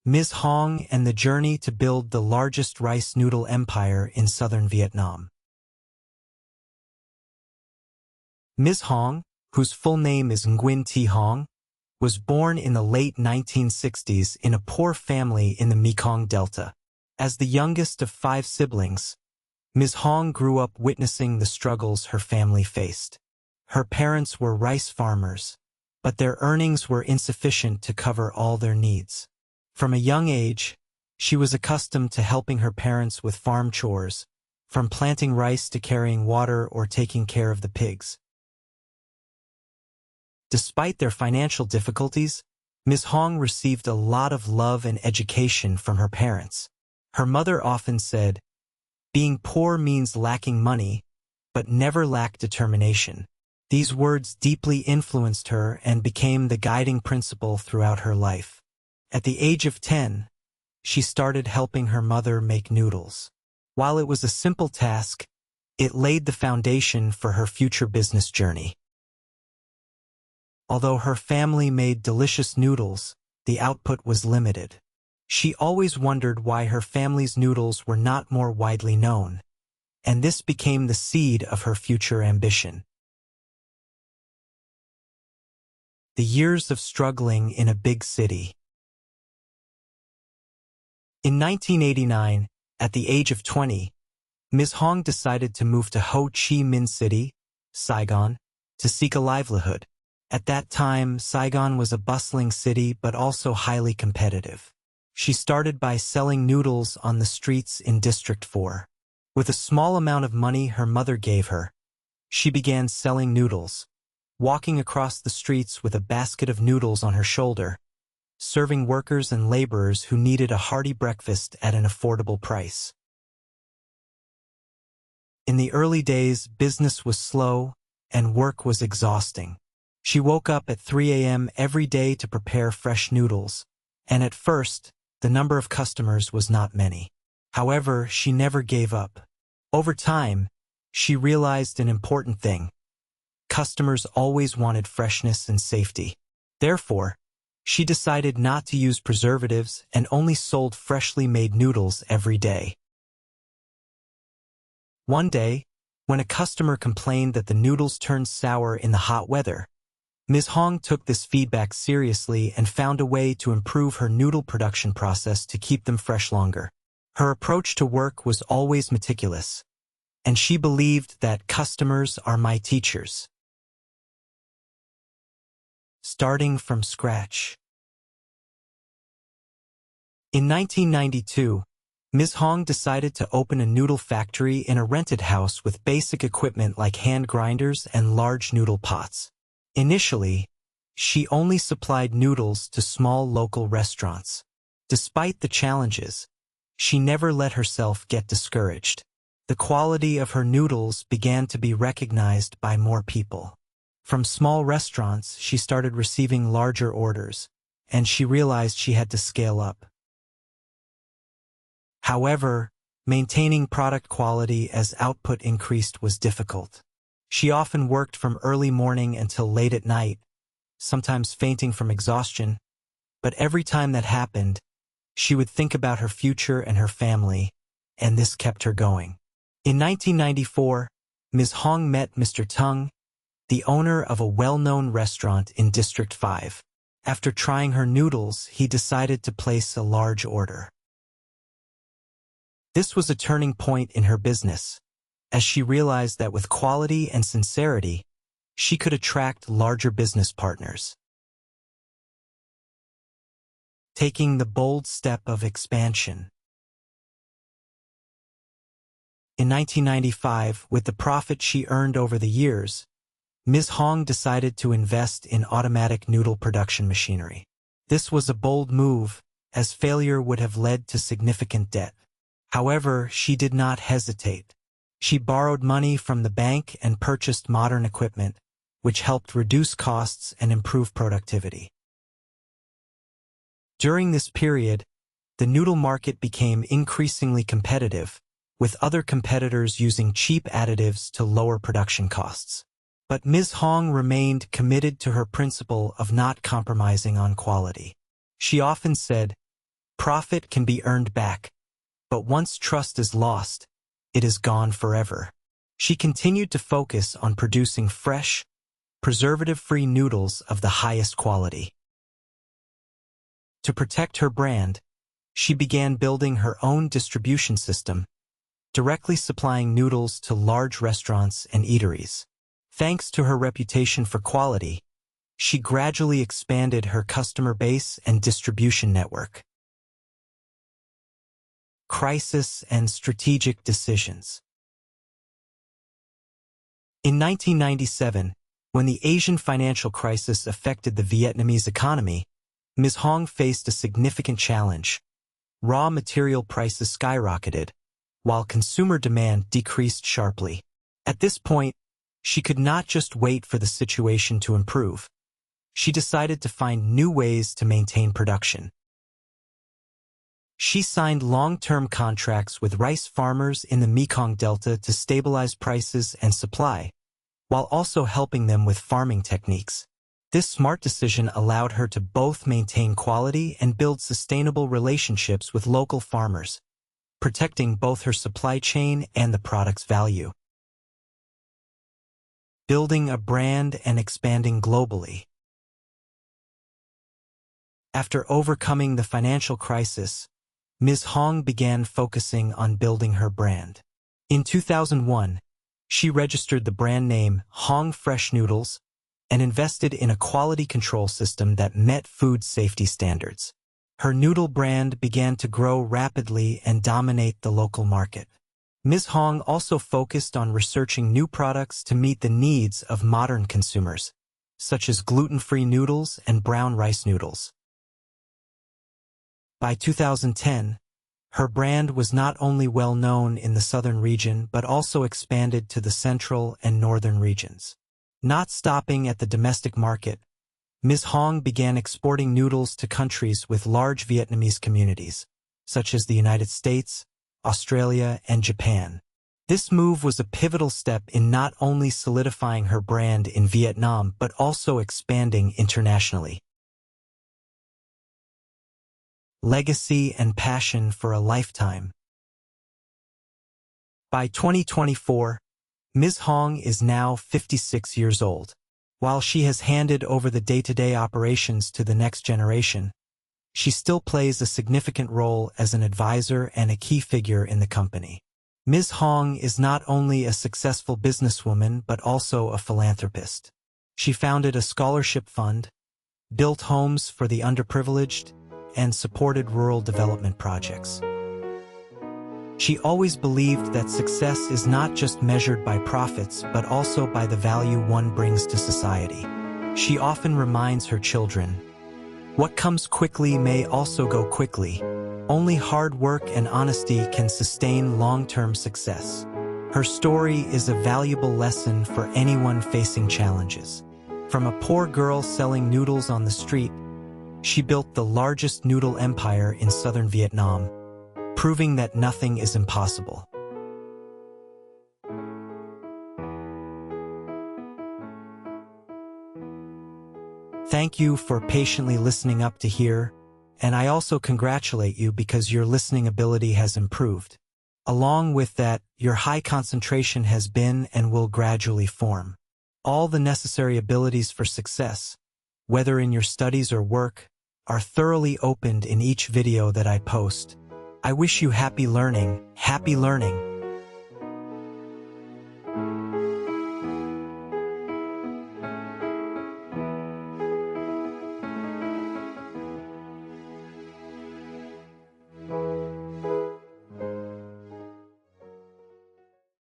Ms. Hong and the journey to build the largest rice noodle empire in southern Vietnam. Ms. Hong, whose full name is Nguyen Thi Hong, was born in the late 1960s in a poor family in the Mekong Delta. As the youngest of 5 siblings, Ms. Hong grew up witnessing the struggles her family faced. Her parents were rice farmers, but their earnings were insufficient to cover all their needs. From a young age, she was accustomed to helping her parents with farm chores, from planting rice to carrying water or taking care of the pigs. Despite their financial difficulties, Ms. Hong received a lot of love and education from her parents. Her mother often said, "Being poor means lacking money, but never lack determination." These words deeply influenced her and became the guiding principle throughout her life. At the age of 10, she started helping her mother make noodles. While it was a simple task, it laid the foundation for her future business journey. Although her family made delicious noodles, the output was limited. She always wondered why her family's noodles were not more widely known, and this became the seed of her future ambition. The years of struggling in a big city. In 1989, at the age of 20, Ms. Hong decided to move to Ho Chi Minh City, Saigon, to seek a livelihood. At that time, Saigon was a bustling city but also highly competitive. She started by selling noodles on the streets in District 4. With a small amount of money her mother gave her, she began selling noodles, walking across the streets with a basket of noodles on her shoulder, serving workers and laborers who needed a hearty breakfast at an affordable price. In the early days, business was slow and work was exhausting. She woke up at 3 a.m. every day to prepare fresh noodles, and at first, the number of customers was not many. However, she never gave up. Over time, she realized an important thing. Customers always wanted freshness and safety. Therefore, she decided not to use preservatives and only sold freshly made noodles every day. One day, when a customer complained that the noodles turned sour in the hot weather, Ms. Hong took this feedback seriously and found a way to improve her noodle production process to keep them fresh longer. Her approach to work was always meticulous, and she believed that customers are my teachers. Starting from scratch. In 1992, Ms. Hong decided to open a noodle factory in a rented house with basic equipment like hand grinders and large noodle pots. Initially, she only supplied noodles to small local restaurants. Despite the challenges, she never let herself get discouraged. The quality of her noodles began to be recognized by more people. From small restaurants, she started receiving larger orders, and she realized she had to scale up. However, maintaining product quality as output increased was difficult. She often worked from early morning until late at night, sometimes fainting from exhaustion, but every time that happened, she would think about her future and her family, and this kept her going. In 1994, Ms. Hong met Mr. Tung, the owner of a well-known restaurant in District 5. After trying her noodles, he decided to place a large order. This was a turning point in her business, as she realized that with quality and sincerity, she could attract larger business partners. Taking the bold step of expansion. In 1995, with the profit she earned over the years, Ms. Hong decided to invest in automatic noodle production machinery. This was a bold move, as failure would have led to significant debt. However, she did not hesitate. She borrowed money from the bank and purchased modern equipment, which helped reduce costs and improve productivity. During this period, the noodle market became increasingly competitive, with other competitors using cheap additives to lower production costs. But Ms. Hong remained committed to her principle of not compromising on quality. She often said, Profit can be earned back, but once trust is lost, it is gone forever. She continued to focus on producing fresh, preservative-free noodles of the highest quality. To protect her brand, she began building her own distribution system, directly supplying noodles to large restaurants and eateries. Thanks to her reputation for quality, she gradually expanded her customer base and distribution network. Crisis and strategic decisions. In 1997, when the Asian financial crisis affected the Vietnamese economy, Ms. Hong faced a significant challenge. Raw material prices skyrocketed, while consumer demand decreased sharply. At this point, she could not just wait for the situation to improve. She decided to find new ways to maintain production. She signed long-term contracts with rice farmers in the Mekong Delta to stabilize prices and supply, while also helping them with farming techniques. This smart decision allowed her to both maintain quality and build sustainable relationships with local farmers, protecting both her supply chain and the product's value. Building a brand and expanding globally. After overcoming the financial crisis, Ms. Hong began focusing on building her brand. In 2001, she registered the brand name Hong Fresh Noodles and invested in a quality control system that met food safety standards. Her noodle brand began to grow rapidly and dominate the local market. Ms. Hong also focused on researching new products to meet the needs of modern consumers, such as gluten-free noodles and brown rice noodles. By 2010, her brand was not only well known in the southern region but also expanded to the central and northern regions. Not stopping at the domestic market, Ms. Hong began exporting noodles to countries with large Vietnamese communities, such as the United States, Australia, and Japan. This move was a pivotal step in not only solidifying her brand in Vietnam but also expanding internationally. Legacy and passion for a lifetime. By 2024, Ms. Hong is now 56 years old. While she has handed over the day-to-day operations to the next generation, she still plays a significant role as an advisor and a key figure in the company. Ms. Hong is not only a successful businesswoman but also a philanthropist. She founded a scholarship fund, built homes for the underprivileged, and supported rural development projects. She always believed that success is not just measured by profits but also by the value one brings to society. She often reminds her children, "What comes quickly may also go quickly. Only hard work and honesty can sustain long-term success." Her story is a valuable lesson for anyone facing challenges. From a poor girl selling noodles on the street, she built the largest noodle empire in southern Vietnam, proving that nothing is impossible. Thank you for patiently listening up to here, and I also congratulate you because your listening ability has improved. Along with that, your high concentration has been and will gradually form. All the necessary abilities for success, whether in your studies or work, are thoroughly opened in each video that I post. I wish you happy learning,